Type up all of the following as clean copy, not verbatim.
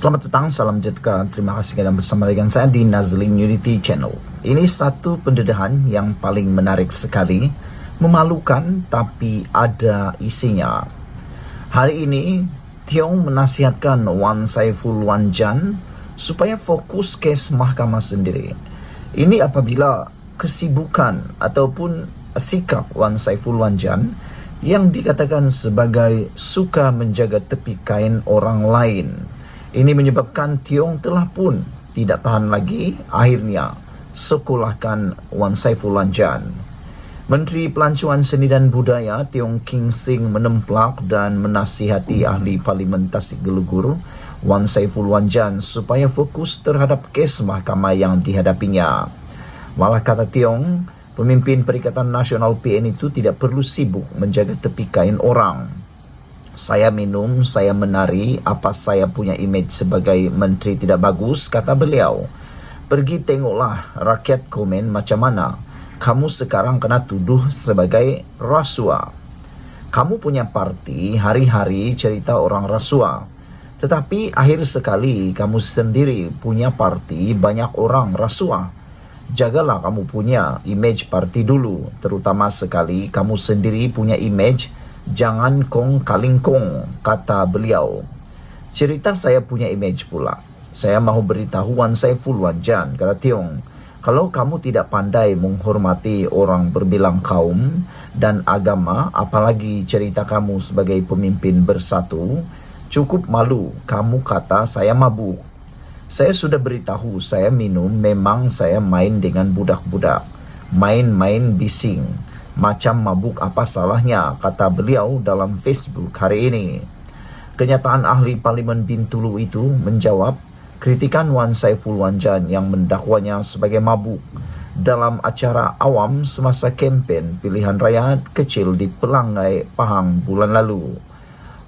Selamat petang, salam sejahtera. Terima kasih kerana bersama dengan saya di Nazlim Unity Channel. Ini satu pendedahan yang paling menarik sekali, memalukan tapi ada isinya. Hari ini, Tiong menasihatkan Wan Saiful Wanjan supaya fokus kes mahkamah sendiri. Ini apabila kesibukan ataupun sikap Wan Saiful Wanjan yang dikatakan sebagai suka menjaga tepi kain orang lain. Ini menyebabkan Tiong telah pun tidak tahan lagi, akhirnya sekolahkan Wan Saiful Wanjan. Menteri Pelancongan Seni dan Budaya Tiong King Sing menemplak dan menasihati ahli Parlimen Tasik Gelugur Wan Saiful Wanjan supaya fokus terhadap kes mahkamah yang dihadapinya. Malah kata Tiong, pemimpin Perikatan Nasional PN itu tidak perlu sibuk menjaga tepi kain orang. Saya minum, saya menari, apa saya punya imej sebagai menteri tidak bagus, kata beliau. Pergi tengoklah rakyat komen macam mana. Kamu sekarang kena tuduh sebagai rasuah. Kamu punya parti, hari-hari cerita orang rasuah. Tetapi akhir sekali kamu sendiri punya parti, banyak orang rasuah. Jagalah kamu punya imej parti dulu. Terutama sekali kamu sendiri punya imej, jangan kong kaling kong, kata beliau. Cerita saya punya imej pula. Saya mahu beritahu Wan Saiful Wanjan, kata Tiong, kalau kamu tidak pandai menghormati orang berbilang kaum dan agama, apalagi cerita kamu sebagai pemimpin bersatu, cukup malu kamu kata saya mabuk. Saya sudah beritahu saya minum, memang saya main dengan budak-budak. Main-main bising. Macam mabuk apa salahnya, kata beliau dalam Facebook hari ini. Kenyataan ahli Parlimen Bintulu itu menjawab kritikan Wan Saiful Wanjan yang mendakwanya sebagai mabuk dalam acara awam semasa kempen pilihan raya kecil di Pelangai, Pahang bulan lalu.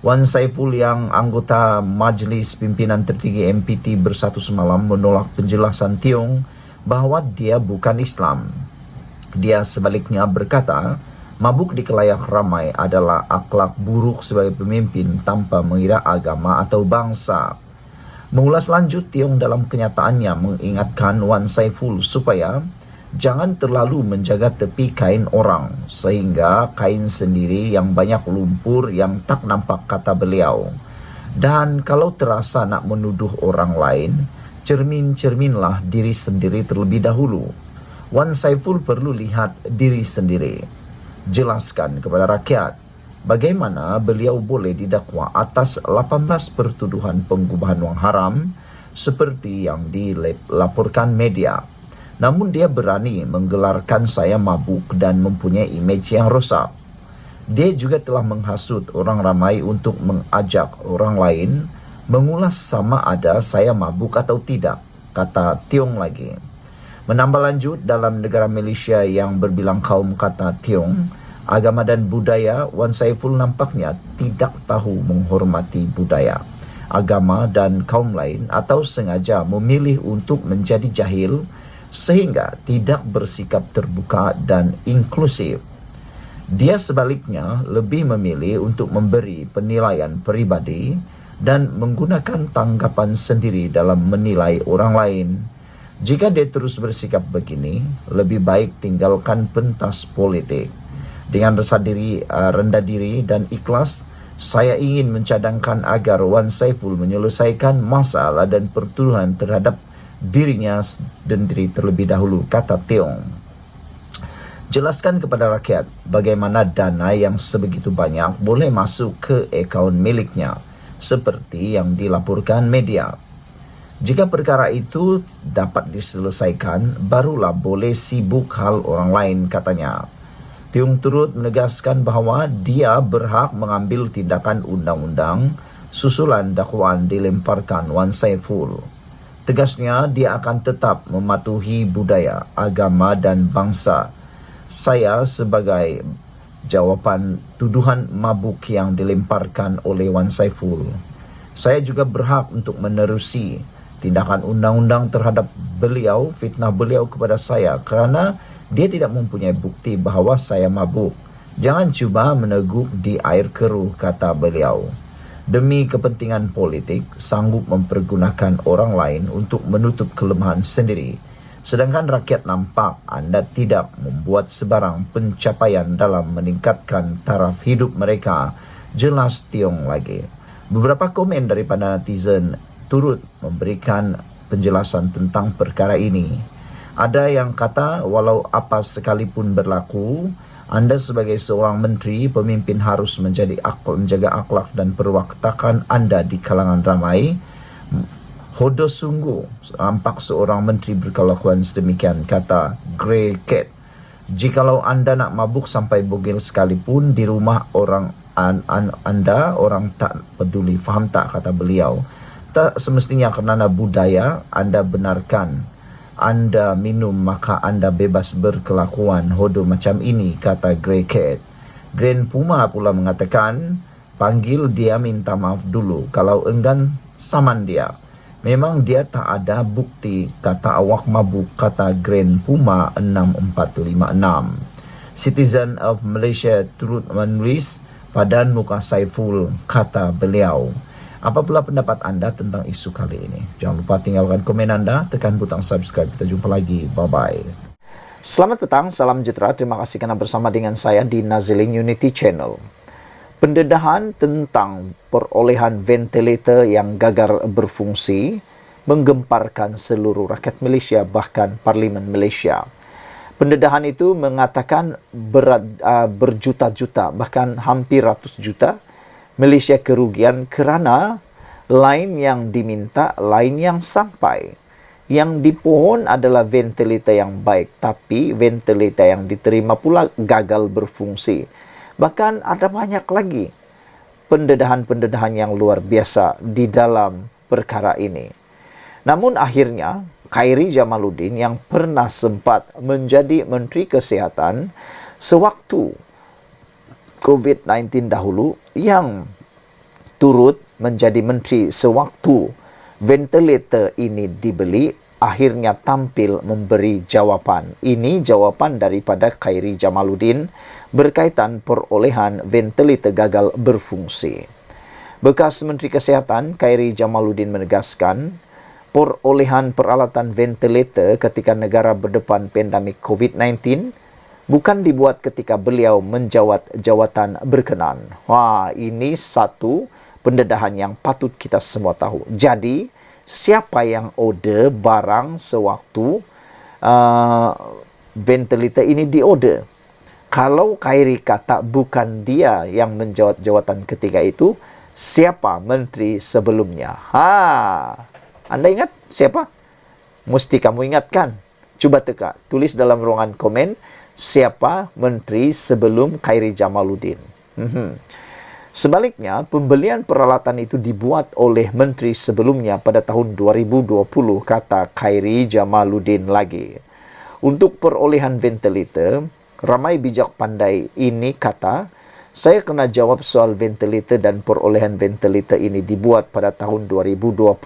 Wan Saiful yang anggota Majlis Pimpinan Tertinggi MPT Bersatu semalam menolak penjelasan Tiong bahawa dia bukan Islam. Dia sebaliknya berkata, mabuk di kelayak ramai adalah akhlak buruk sebagai pemimpin tanpa mengira agama atau bangsa. Mengulas lanjut, Tiong dalam kenyataannya mengingatkan Wan Saiful supaya jangan terlalu menjaga tepi kain orang, sehingga kain sendiri yang banyak lumpur yang tak nampak, kata beliau. Dan kalau terasa nak menuduh orang lain, cermin-cerminlah diri sendiri terlebih dahulu. Wan Saiful perlu lihat diri sendiri. Jelaskan kepada rakyat bagaimana beliau boleh didakwa atas 18 pertuduhan pengubahan wang haram seperti yang dilaporkan media. Namun dia berani menggelarkan saya mabuk dan mempunyai imej yang rosak. Dia juga telah menghasut orang ramai untuk mengajak orang lain mengulas sama ada saya mabuk atau tidak, kata Tiong lagi. Menambah lanjut, dalam negara Malaysia yang berbilang kaum, kata Tiong, agama dan budaya, Wan Saiful nampaknya tidak tahu menghormati budaya, agama dan kaum lain atau sengaja memilih untuk menjadi jahil sehingga tidak bersikap terbuka dan inklusif. Dia sebaliknya lebih memilih untuk memberi penilaian peribadi dan menggunakan tanggapan sendiri dalam menilai orang lain. Jika dia terus bersikap begini, lebih baik tinggalkan pentas politik. Dengan rendah diri dan ikhlas, saya ingin mencadangkan agar Wan Saiful menyelesaikan masalah dan pertuduhan terhadap dirinya sendiri terlebih dahulu, kata Tiong. Jelaskan kepada rakyat bagaimana dana yang sebegitu banyak boleh masuk ke akaun miliknya, seperti yang dilaporkan media. Jika perkara itu dapat diselesaikan, barulah boleh sibuk hal orang lain, katanya. Tiong turut menegaskan bahawa dia berhak mengambil tindakan undang-undang susulan dakwaan dilemparkan Wan Saiful. Tegasnya, dia akan tetap mematuhi budaya, agama dan bangsa. Saya sebagai jawapan tuduhan mabuk yang dilemparkan oleh Wan Saiful, saya juga berhak untuk menerusi tindakan undang-undang terhadap beliau, fitnah beliau kepada saya kerana dia tidak mempunyai bukti bahawa saya mabuk. Jangan cuba meneguk di air keruh, kata beliau. demi kepentingan politik sanggup mempergunakan orang lain untuk menutup kelemahan sendiri. Sedangkan rakyat nampak anda tidak membuat sebarang pencapaian dalam meningkatkan taraf hidup mereka. Jelas tiong lagi. Beberapa komen daripada netizen turut memberikan penjelasan tentang perkara ini. Ada yang kata walau apa sekalipun berlaku, anda sebagai seorang menteri, pemimpin harus menjaga akhlak dan perwatakan anda di kalangan ramai. Hodoh sungguh nampak seorang menteri berkelakuan sedemikian, kata Grey Cat. Jikalau anda nak mabuk sampai bogel sekalipun di rumah orang anda, orang tak peduli, faham tak, kata beliau. Tak semestinya kerana budaya anda benarkan anda minum maka anda bebas berkelakuan hodoh macam ini, kata Grey Cat. Grand Puma pula mengatakan, panggil dia minta maaf dulu, kalau enggan saman dia. Memang dia tak ada bukti kata awak mabuk, kata Grand Puma 6456. Citizen of Malaysia turut menulis, padan muka Saiful, kata beliau. Apa pula pendapat anda tentang isu kali ini? Jangan lupa tinggalkan komen anda, tekan butang subscribe. Kita jumpa lagi. Bye-bye. Selamat petang, salam sejahtera. Terima kasih kerana bersama dengan saya di Nazilin Unity Channel. Pendedahan tentang perolehan ventilator yang gagal berfungsi menggemparkan seluruh rakyat Malaysia, bahkan Parlimen Malaysia. Pendedahan itu mengatakan berjuta-juta, bahkan hampir ratus juta Malaysia kerugian kerana lain yang diminta, lain yang sampai. Yang dipohon adalah ventilator yang baik, tapi ventilator yang diterima pula gagal berfungsi. Bahkan ada banyak lagi pendedahan-pendedahan yang luar biasa di dalam perkara ini. Namun akhirnya, Khairy Jamaluddin yang pernah sempat menjadi Menteri Kesihatan sewaktu COVID-19 dahulu, yang turut menjadi Menteri sewaktu ventilator ini dibeli, akhirnya tampil memberi jawapan. Ini jawapan daripada Khairy Jamaluddin berkaitan perolehan ventilator gagal berfungsi. Bekas Menteri Kesihatan Khairy Jamaluddin menegaskan, perolehan peralatan ventilator ketika negara berdepan pandemik COVID-19 bukan dibuat ketika beliau menjawat jawatan berkenan. Wah, ini satu pendedahan yang patut kita semua tahu. Jadi, siapa yang order barang sewaktu ventilator ini diorder? Kalau Khairy kata bukan dia yang menjawat jawatan ketika itu, siapa menteri sebelumnya? Anda ingat siapa? Mesti kamu ingatkan. Coba teka, tulis dalam ruangan komen, siapa menteri sebelum Khairy Jamaluddin. Sebaliknya, pembelian peralatan itu dibuat oleh menteri sebelumnya pada tahun 2020, kata Khairy Jamaluddin lagi. Untuk perolehan ventilator, ramai bijak pandai ini kata, saya kena jawab soal ventilator dan perolehan ventilator ini dibuat pada tahun 2020.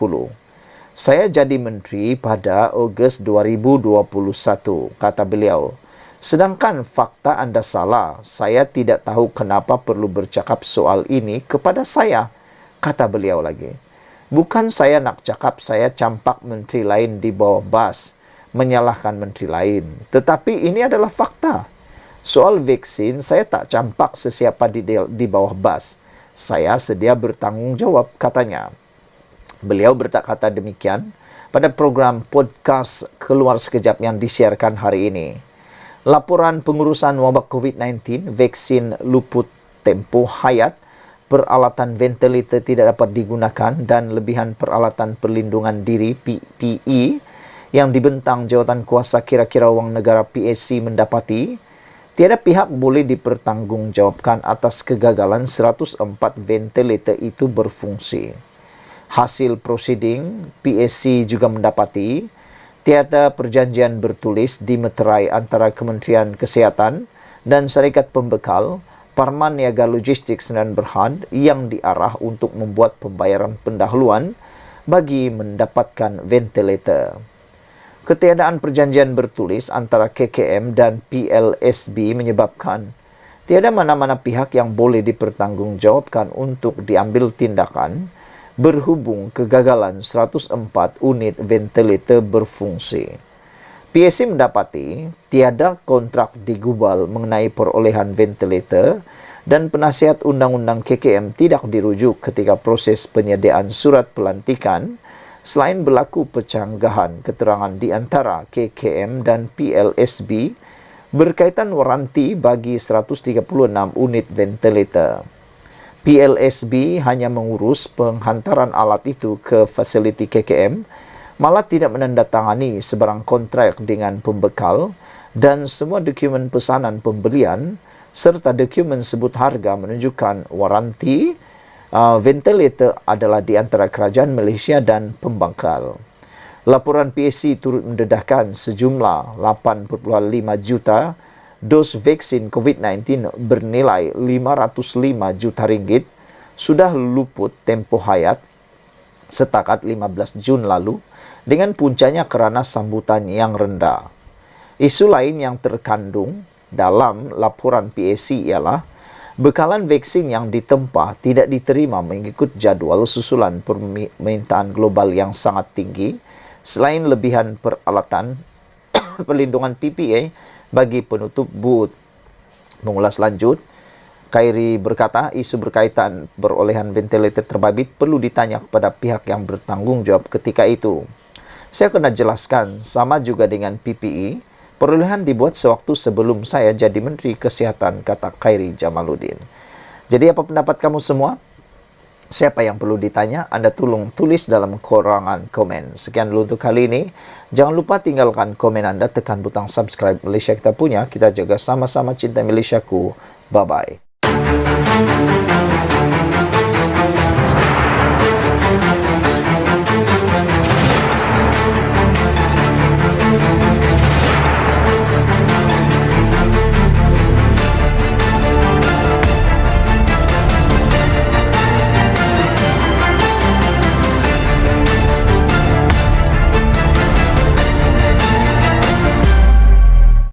Saya jadi menteri pada Ogos 2021, kata beliau. Sedangkan fakta anda salah, saya tidak tahu kenapa perlu bercakap soal ini kepada saya, kata beliau lagi. Bukan saya nak cakap saya campak menteri lain di bawah bas, menyalahkan menteri lain. Tetapi ini adalah fakta. Soal vaksin, saya tak campak sesiapa di bawah bas. Saya sedia bertanggungjawab, katanya. Beliau berkata demikian pada program podcast Keluar Sekejap yang disiarkan hari ini. Laporan pengurusan wabak COVID-19, vaksin luput tempoh hayat, peralatan ventilator tidak dapat digunakan dan lebihan peralatan perlindungan diri PPE yang dibentang jawatan kuasa kira-kira wang negara PSC mendapati, tiada pihak boleh dipertanggungjawabkan atas kegagalan 104 ventilator itu berfungsi. Hasil prosiding, PSC juga mendapati tiada perjanjian bertulis dimeterai antara Kementerian Kesihatan dan Syarikat Pembekal Parman Niaga Logistik Sdn Berhad yang diarah untuk membuat pembayaran pendahuluan bagi mendapatkan ventilator. Ketiadaan perjanjian bertulis antara KKM dan PLSB menyebabkan Tiada mana-mana pihak yang boleh dipertanggungjawabkan untuk diambil tindakan berhubung kegagalan 104 unit ventilator berfungsi. PSC mendapati tiada kontrak digubal mengenai perolehan ventilator dan penasihat undang-undang KKM tidak dirujuk ketika proses penyediaan surat pelantikan selain berlaku percanggahan keterangan di antara KKM dan PLSB berkaitan waranti bagi 136 unit ventilator. PLSB hanya mengurus penghantaran alat itu ke fasiliti KKM, malah tidak menandatangani sebarang kontrak dengan pembekal dan semua dokumen pesanan pembelian serta dokumen sebut harga menunjukkan waranti ventilator adalah di antara kerajaan Malaysia dan pembangkal. Laporan PSC turut mendedahkan sejumlah 8.5 juta dos vaksin COVID-19 bernilai 505 juta ringgit sudah luput tempoh hayat setakat 15 Jun lalu dengan puncanya kerana sambutan yang rendah. Isu lain yang terkandung dalam laporan PSC ialah bekalan vaksin yang ditempah tidak diterima mengikut jadual susulan permintaan global yang sangat tinggi selain lebihan peralatan perlindungan PPE bagi penutup but. Mengulas lanjut, Khairi berkata isu berkaitan perolehan ventilator terbabit perlu ditanya kepada pihak yang bertanggungjawab ketika itu. Saya kena jelaskan, sama juga dengan PPE, perolehan dibuat sewaktu sebelum saya jadi Menteri Kesihatan, kata Khairi Jamaluddin. Jadi apa pendapat kamu semua? Siapa yang perlu ditanya? Anda tolong tulis dalam korangan komen. Sekian dulu untuk kali ini. Jangan lupa tinggalkan komen Anda, tekan butang subscribe Malaysia Kita Punya. Kita jaga sama-sama cinta Malaysiaku. Bye-bye.